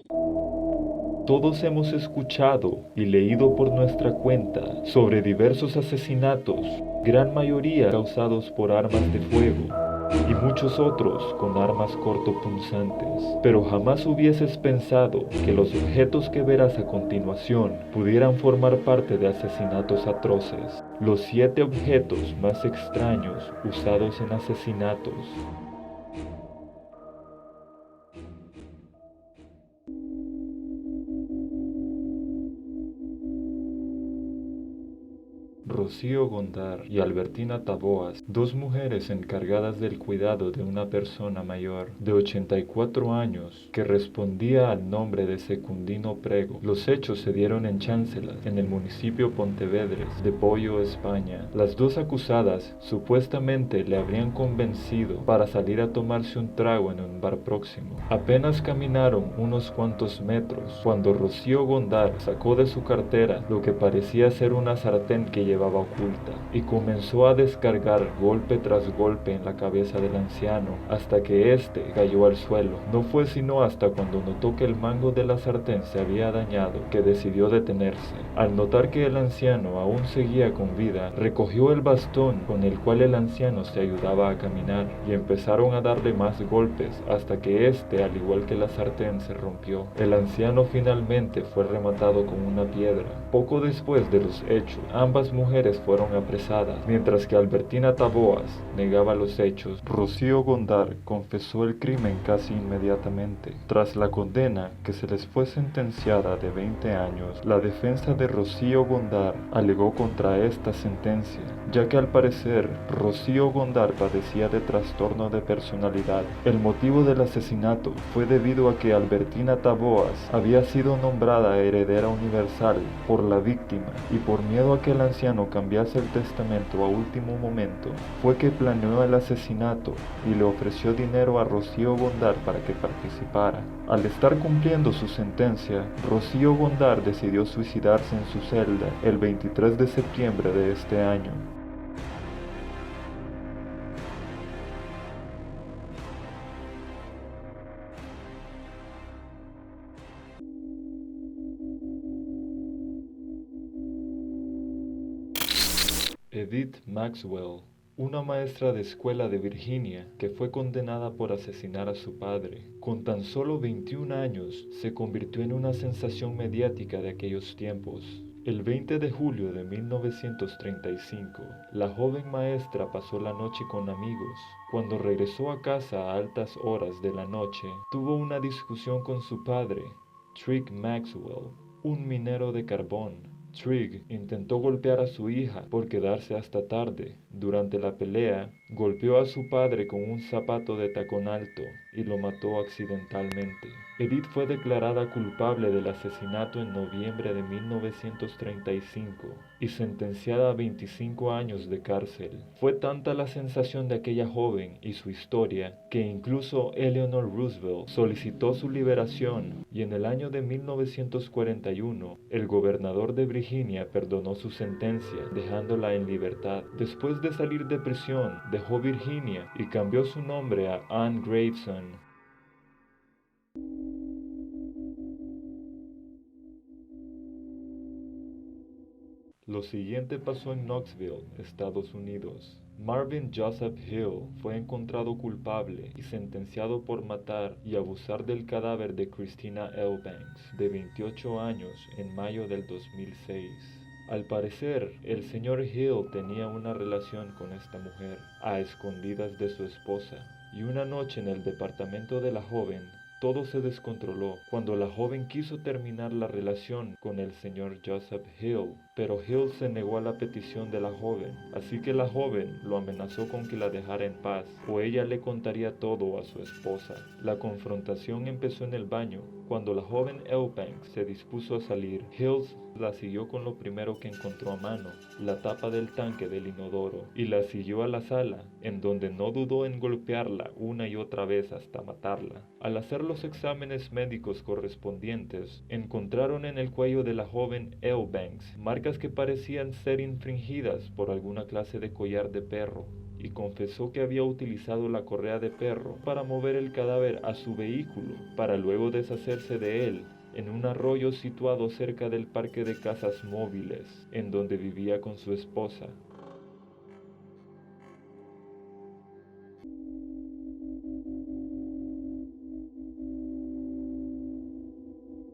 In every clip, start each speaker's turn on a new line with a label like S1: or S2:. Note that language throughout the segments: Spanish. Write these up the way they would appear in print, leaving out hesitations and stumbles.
S1: Todos hemos escuchado y leído por nuestra cuenta sobre diversos asesinatos, gran mayoría causados por armas de fuego y muchos otros con armas cortopunzantes. Pero jamás hubieses pensado que los objetos que verás a continuación pudieran formar parte de asesinatos atroces. Los 7 objetos más extraños usados en asesinatos. Rocío Gondar y Albertina Taboas, dos mujeres encargadas del cuidado de una persona mayor de 84 años que respondía al nombre de Secundino Prego. Los hechos se dieron en Chancelas, en el municipio Pontevedres de Pollo, España. Las dos acusadas supuestamente le habrían convencido para salir a tomarse un trago en un bar próximo. Apenas caminaron unos cuantos metros cuando Rocío Gondar sacó de su cartera lo que parecía ser una sartén que llevaba oculta y comenzó a descargar golpe tras golpe en la cabeza del anciano hasta que éste cayó al suelo. No fue sino hasta cuando notó que el mango de la sartén se había dañado que decidió detenerse. Al notar que el anciano aún seguía con vida, recogió el bastón con el cual el anciano se ayudaba a caminar y empezaron a darle más golpes hasta que éste, al igual que la sartén, se rompió. El anciano finalmente fue rematado con una piedra. Poco después de los hechos, ambas mujeres fueron apresadas, mientras que Albertina Taboas negaba los hechos. Rocío Gondar confesó el crimen casi inmediatamente. Tras la condena que se les fue sentenciada de 20 años, la defensa de Rocío Gondar alegó contra esta sentencia, ya que al parecer Rocío Gondar padecía de trastorno de personalidad. El motivo del asesinato fue debido a que Albertina Taboas había sido nombrada heredera universal por la víctima y por miedo a que el anciano cambiase el testamento a último momento, fue que planeó el asesinato y le ofreció dinero a Rocío Gondar para que participara. Al estar cumpliendo su sentencia, Rocío Gondar decidió suicidarse en su celda el 23 de septiembre de este año. Edith Maxwell, una maestra de escuela de Virginia que fue condenada por asesinar a su padre. Con tan solo 21 años, se convirtió en una sensación mediática de aquellos tiempos. El 20 de julio de 1935, la joven maestra pasó la noche con amigos. Cuando regresó a casa a altas horas de la noche, tuvo una discusión con su padre, Trigg Maxwell, un minero de carbón. Trigg intentó golpear a su hija por quedarse hasta tarde. Durante la pelea, golpeó a su padre con un zapato de tacón alto y lo mató accidentalmente. Edith fue declarada culpable del asesinato en noviembre de 1935 y sentenciada a 25 años de cárcel. Fue tanta la sensación de aquella joven y su historia que incluso Eleanor Roosevelt solicitó su liberación, y en el año de 1941 el gobernador de Virginia perdonó su sentencia, dejándola en libertad. Después de salir de prisión, dejó Virginia y cambió su nombre a Anne Graveson. Lo siguiente pasó en Knoxville, Estados Unidos. Marvin Joseph Hill fue encontrado culpable y sentenciado por matar y abusar del cadáver de Christina Eubanks, de 28 años, en mayo del 2006. Al parecer, el señor Hill tenía una relación con esta mujer, a escondidas de su esposa, y una noche en el departamento de la joven, todo se descontroló cuando la joven quiso terminar la relación con el señor Joseph Hill, pero Hill se negó a la petición de la joven, así que la joven lo amenazó con que la dejara en paz, o ella le contaría todo a su esposa. La confrontación empezó en el baño. Cuando la joven Eubanks se dispuso a salir, Hill la siguió con lo primero que encontró a mano, la tapa del tanque del inodoro, y la siguió a la sala, en donde no dudó en golpearla una y otra vez hasta matarla. Al hacer los exámenes médicos correspondientes, encontraron en el cuello de la joven Eubanks marcas que parecían ser infringidas por alguna clase de collar de perro. y confesó que había utilizado la correa de perro para mover el cadáver a su vehículo, para luego deshacerse de él en un arroyo situado cerca del parque de casas móviles, en donde vivía con su esposa.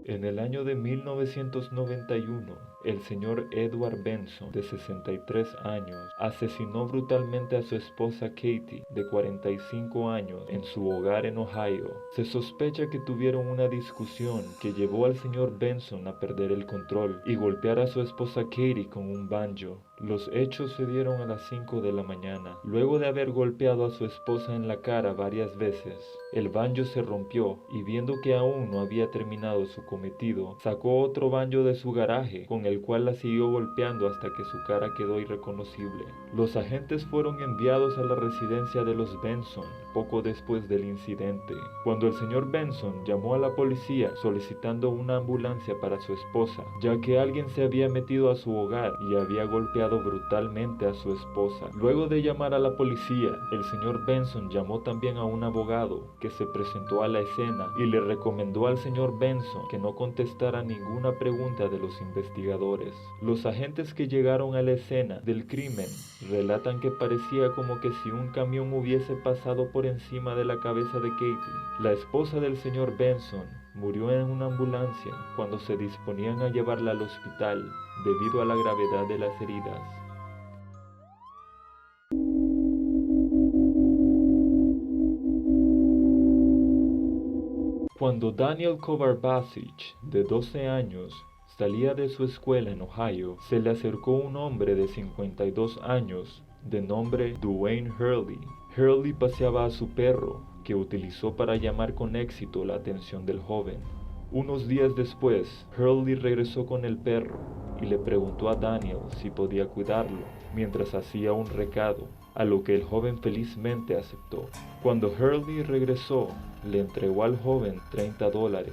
S1: En el año de 1991, el señor Edward Benson, de 63 años, asesinó brutalmente a su esposa Katie, de 45 años, en su hogar en Ohio. Se sospecha que tuvieron una discusión que llevó al señor Benson a perder el control y golpear a su esposa Katie con un banjo. Los hechos se dieron a las 5 de la mañana. Luego de haber golpeado a su esposa en la cara varias veces, el banjo se rompió y viendo que aún no había terminado su cometido, sacó otro banjo de su garaje, con el cual la siguió golpeando hasta que su cara quedó irreconocible. Los agentes fueron enviados a la residencia de los Benson poco después del incidente. Cuando el señor Benson llamó a la policía solicitando una ambulancia para su esposa, ya que alguien se había metido a su hogar y había golpeado brutalmente a su esposa. Luego de llamar a la policía, el señor Benson llamó también a un abogado que se presentó a la escena y le recomendó al señor Benson que no contestara ninguna pregunta de los investigadores. Los agentes que llegaron a la escena del crimen relatan que parecía como que si un camión hubiese pasado por encima de la cabeza de Katie. La esposa del señor Benson murió en una ambulancia cuando se disponían a llevarla al hospital debido a la gravedad de las heridas. Cuando Daniel Kovacevic, de 12 años, salía de su escuela en Ohio, se le acercó un hombre de 52 años de nombre Dwayne Hurley. Hurley paseaba a su perro, que utilizó para llamar con éxito la atención del joven. Unos días después, Hurley regresó con el perro y le preguntó a Daniel si podía cuidarlo mientras hacía un recado, a lo que el joven felizmente aceptó. Cuando Hurley regresó, le entregó al joven $30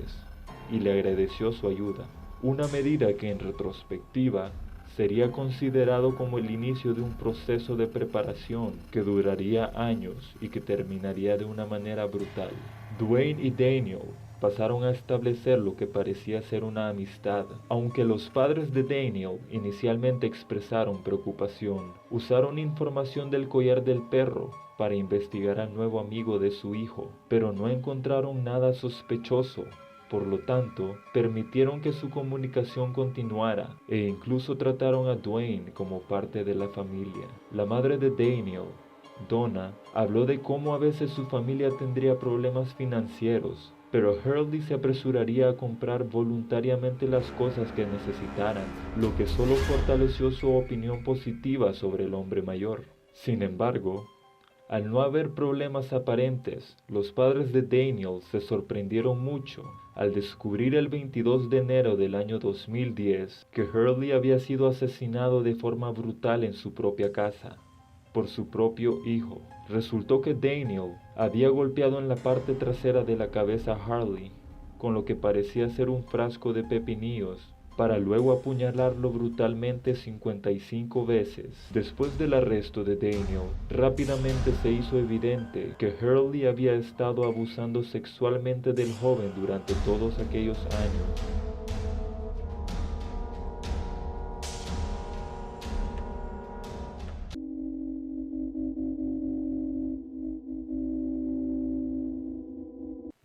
S1: y le agradeció su ayuda, una medida que en retrospectiva sería considerado como el inicio de un proceso de preparación que duraría años y que terminaría de una manera brutal. Dwayne y Daniel pasaron a establecer lo que parecía ser una amistad. Aunque los padres de Daniel inicialmente expresaron preocupación, usaron información del collar del perro para investigar al nuevo amigo de su hijo, pero no encontraron nada sospechoso. Por lo tanto, permitieron que su comunicación continuara e incluso trataron a Dwayne como parte de la familia. La madre de Daniel, Donna, habló de cómo a veces su familia tendría problemas financieros, pero Hurley se apresuraría a comprar voluntariamente las cosas que necesitaran, lo que solo fortaleció su opinión positiva sobre el hombre mayor. Sin embargo, al no haber problemas aparentes, los padres de Daniel se sorprendieron mucho al descubrir el 22 de enero del año 2010 que Hurley había sido asesinado de forma brutal en su propia casa por su propio hijo. Resultó que Daniel había golpeado en la parte trasera de la cabeza a Hurley con lo que parecía ser un frasco de pepinillos, para luego apuñalarlo brutalmente 55 veces. Después del arresto de Daniel, rápidamente se hizo evidente que Hurley había estado abusando sexualmente del joven durante todos aquellos años.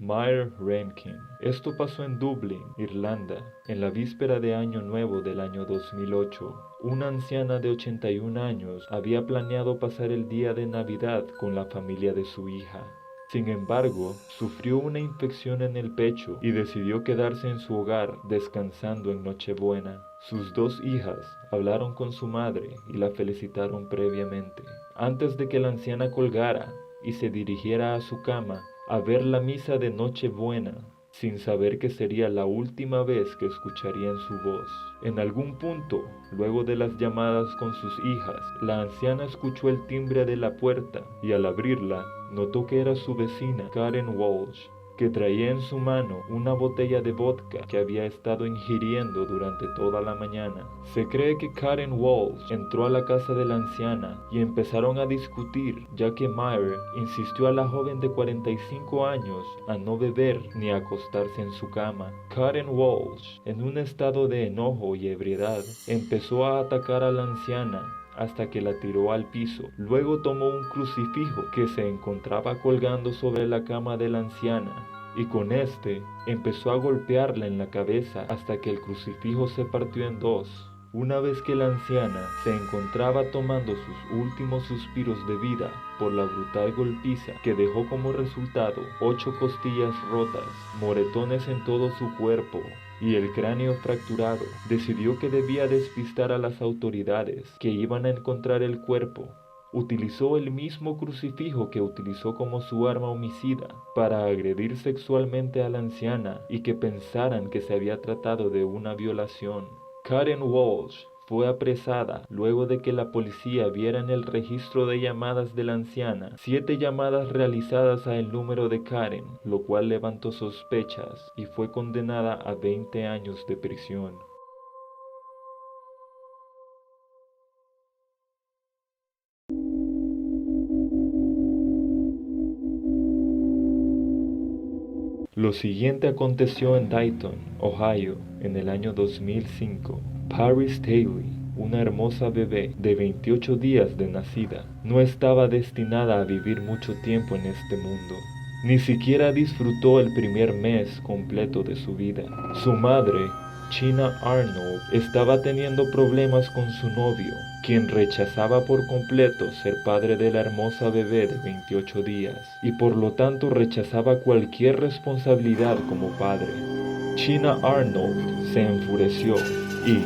S1: Meir Rankin. Esto pasó en Dublín, Irlanda, en la víspera de Año Nuevo del año 2008. Una anciana de 81 años había planeado pasar el día de Navidad con la familia de su hija. Sin embargo, sufrió una infección en el pecho y decidió quedarse en su hogar descansando en Nochebuena. Sus dos hijas hablaron con su madre y la felicitaron previamente. Antes de que la anciana colgara y se dirigiera a su cama a ver la misa de Nochebuena, sin saber que sería la última vez que escucharían su voz. En algún punto, luego de las llamadas con sus hijas, la anciana escuchó el timbre de la puerta y al abrirla, notó que era su vecina, Karen Walsh. que traía en su mano una botella de vodka que había estado ingiriendo durante toda la mañana. Se cree que Karen Walsh entró a la casa de la anciana y empezaron a discutir, ya que Meyer insistió a la joven de 45 años a no beber ni acostarse en su cama. Karen Walsh, en un estado de enojo y ebriedad, empezó a atacar a la anciana hasta que la tiró al piso. Luego tomó un crucifijo que se encontraba colgando sobre la cama de la anciana y con este empezó a golpearla en la cabeza hasta que el crucifijo se partió en dos. Una vez que la anciana se encontraba tomando sus últimos suspiros de vida por la brutal golpiza que dejó como resultado 8 costillas rotas, moretones en todo su cuerpo y el cráneo fracturado, decidió que debía despistar a las autoridades que iban a encontrar el cuerpo. Utilizó el mismo crucifijo que utilizó como su arma homicida para agredir sexualmente a la anciana y que pensaran que se había tratado de una violación. Karen Walsh fue apresada luego de que la policía viera en el registro de llamadas de la anciana 7 llamadas realizadas a el número de Karen, lo cual levantó sospechas y fue condenada a 20 años de prisión. Lo siguiente aconteció en Dayton, Ohio, en el año 2005. Paris Taylor, una hermosa bebé de 28 días de nacida, no estaba destinada a vivir mucho tiempo en este mundo. Ni siquiera disfrutó el primer mes completo de su vida. Su madre, China Arnold, estaba teniendo problemas con su novio, quien rechazaba por completo ser padre de la hermosa bebé de 28 días, y por lo tanto rechazaba cualquier responsabilidad como padre. China Arnold se enfureció y,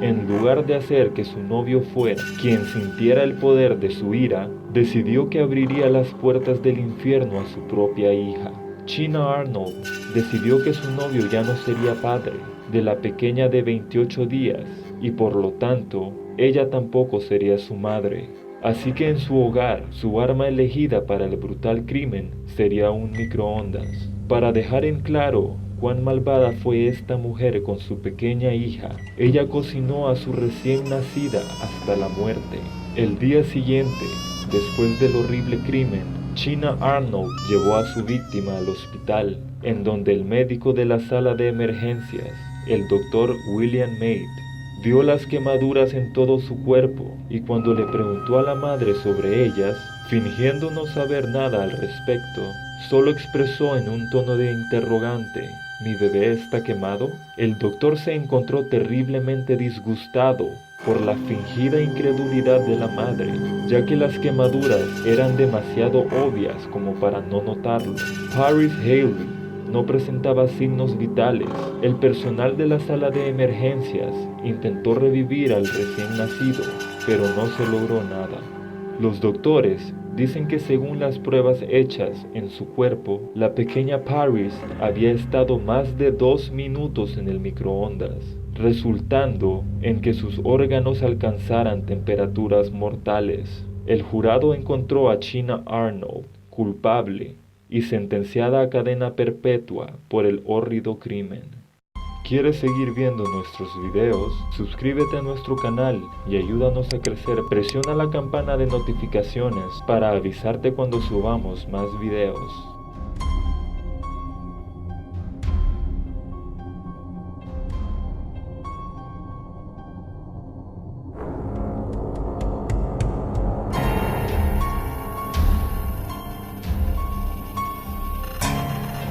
S1: en lugar de hacer que su novio fuera quien sintiera el poder de su ira, decidió que abriría las puertas del infierno a su propia hija. China Arnold decidió que su novio ya no sería padre de la pequeña de 28 días y por lo tanto ella tampoco sería su madre. Así que en su hogar, su arma elegida para el brutal crimen sería un microondas. Para dejar en claro cuán malvada fue esta mujer con su pequeña hija, ella cocinó a su recién nacida hasta la muerte. El día siguiente, después del horrible crimen, China Arnold llevó a su víctima al hospital, en donde el médico de la sala de emergencias, el doctor William Maid, vio las quemaduras en todo su cuerpo y cuando le preguntó a la madre sobre ellas, fingiendo no saber nada al respecto, solo expresó en un tono de interrogante: ¿Mi bebé está quemado? El doctor se encontró terriblemente disgustado por la fingida incredulidad de la madre, ya que las quemaduras eran demasiado obvias como para no notarlo. Paris Haley no presentaba signos vitales. El personal de la sala de emergencias intentó revivir al recién nacido, pero no se logró nada. Los doctores dicen que según las pruebas hechas en su cuerpo, la pequeña Paris había estado más de 2 minutos en el microondas, resultando en que sus órganos alcanzaran temperaturas mortales. El jurado encontró a China Arnold culpable y sentenciada a cadena perpetua por el hórrido crimen. ¿Quieres seguir viendo nuestros videos? Suscríbete a nuestro canal y ayúdanos a crecer. Presiona la campana de notificaciones para avisarte cuando subamos más videos.